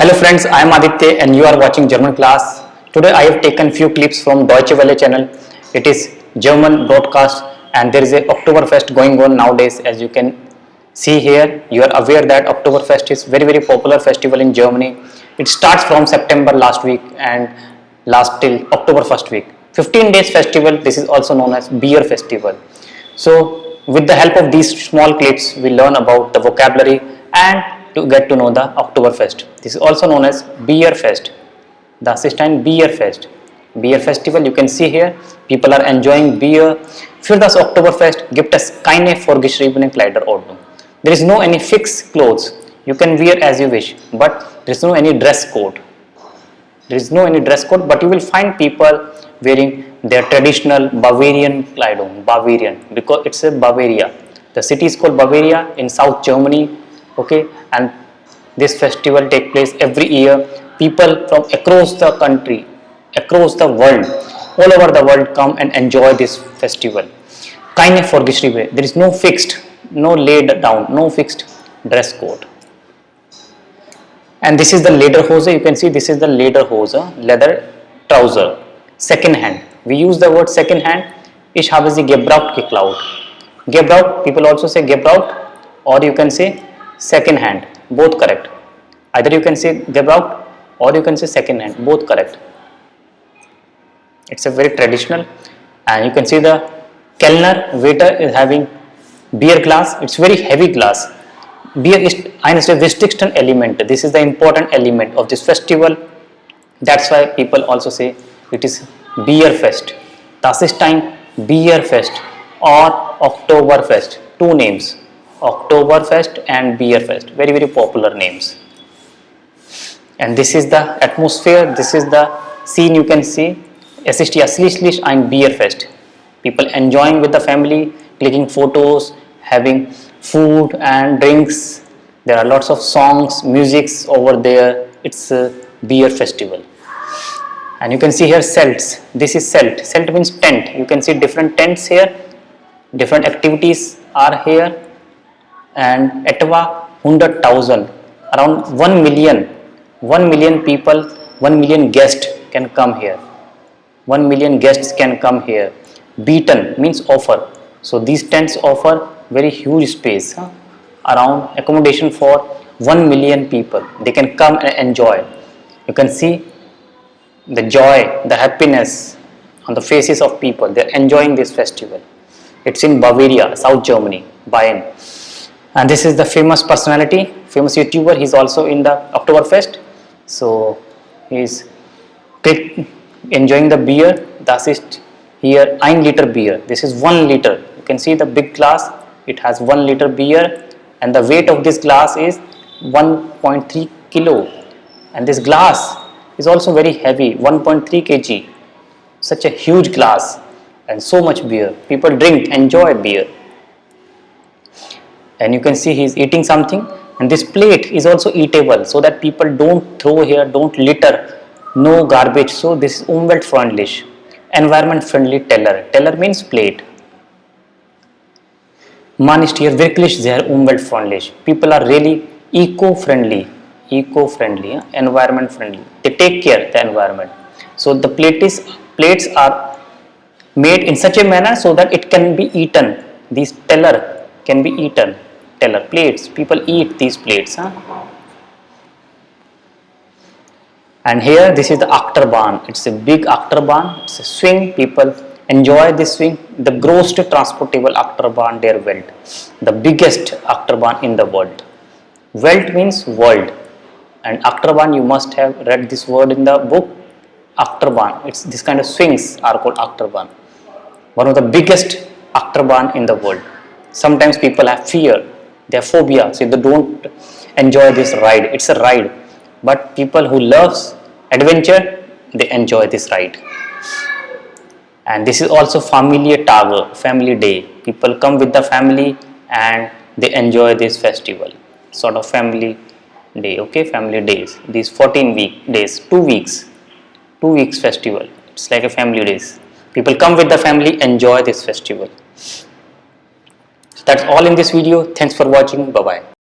Hello friends, I am Aditya and you are watching Germanclass. Today I have taken few clips from Deutsche Welle channel. It is German broadcast and there is a Oktoberfest going on nowadays. As you can see here, you are aware that Oktoberfest is very popular festival in Germany. It starts from September last week and lasts till October first week. 15 days festival. This is also known as beer festival. So with the help of these small clips, we learn about the vocabulary and to get to know the Oktoberfest. This is also known as Beer Fest. Das ist ein Bierfest. Beer Festival, you can see here, people are enjoying beer. Für das Oktoberfest gibt es keine vorgeschriebenen Kleiderordnung. There is no any fixed clothes. You can wear as you wish, but there is no any dress code. There is no any dress code, but you will find people wearing their traditional Bavarian Kleidung, Bavarian, because it's a Bavaria. The city is called Bavaria in South Germany. Okay, and this festival take place every year. People from across the country, across the world, all over the world come and enjoy this festival. Keine vorgeschriebene, there is no fixed, no laid down, no fixed dress code. And this is the lederhose. You can see this is the lederhose, leather trouser, second hand. We use the word second hand. Ich habe sie gebraucht geklaut. Gebraucht, people also say gebraucht, or you can say second hand, both correct. Either you can say gebraucht or you can say second hand, both correct. It's a very traditional, and you can see the Kellner, waiter is having beer glass. It's very heavy glass. Beer is eines der wichtigsten Elemente. This is the important element of this festival. That's why people also say it is Beer Fest. Das ist ein Beer Fest or Oktoberfest. Two names. Oktoberfest and Beer Fest, very popular names. And this is the atmosphere, this is the scene. You can see es ist Herzlich ein Bierfest. People enjoying with the family, clicking photos, having food and drinks. There are lots of songs, musics over there. It's a beer festival. And you can see here Zelts. This is Zelt. Zelt means tent. You can see different tents here. Different activities are here. And etwa 100,000, around 1 million people, 1 million guests can come here. 1 million guests can come here. Bieten means offer. So these tents offer very huge space, around accommodation for 1 million people. They can come and enjoy. You can see the joy, the happiness on the faces of people. They are enjoying this festival. It's in Bavaria, South Germany, Bayern. And this is the famous personality, famous YouTuber. He's also in the Oktoberfest. So he's enjoying the beer. Das ist here 1 liter beer. This is 1 liter. You can see the big glass. It has 1 liter beer, and the weight of this glass is 1.3 kilo. And this glass is also very heavy, 1.3 kg. Such a huge glass and so much beer. People drink, enjoy beer. And you can see he is eating something, and this plate is also eatable, so that people don't throw here, don't litter, no garbage. So this is umweltfreundlich, environment friendly Teller. Teller means plate. Man ist hier wirklich sehr umweltfreundlich. People are really eco-friendly, environment friendly. They take care of the environment. So the plates are made in such a manner so that it can be eaten. These Teller can be eaten. Teller plates, people eat these plates. And here this is the Achterbahn. It's a big Achterbahn. It's a swing. People enjoy this swing. The grossest transportable Achterbahn der Welt. The biggest Achterbahn in the world. Welt means world. And Achterbahn, you must have read this word in the book. Achterbahn. It's this kind of swings are called Achterbahn. One of the biggest Achterbahn in the world. Sometimes people have fear. They have phobia, so they don't enjoy this ride. It's a ride, but people who loves adventure, they enjoy this ride. And this is also Familie Tage, family day. People come with the family and they enjoy this festival, sort of family day. Okay, family days. These 14 days, 2 weeks festival. It's like a family days. People come with the family, enjoy this festival. That's all in this video. Thanks for watching. Bye bye.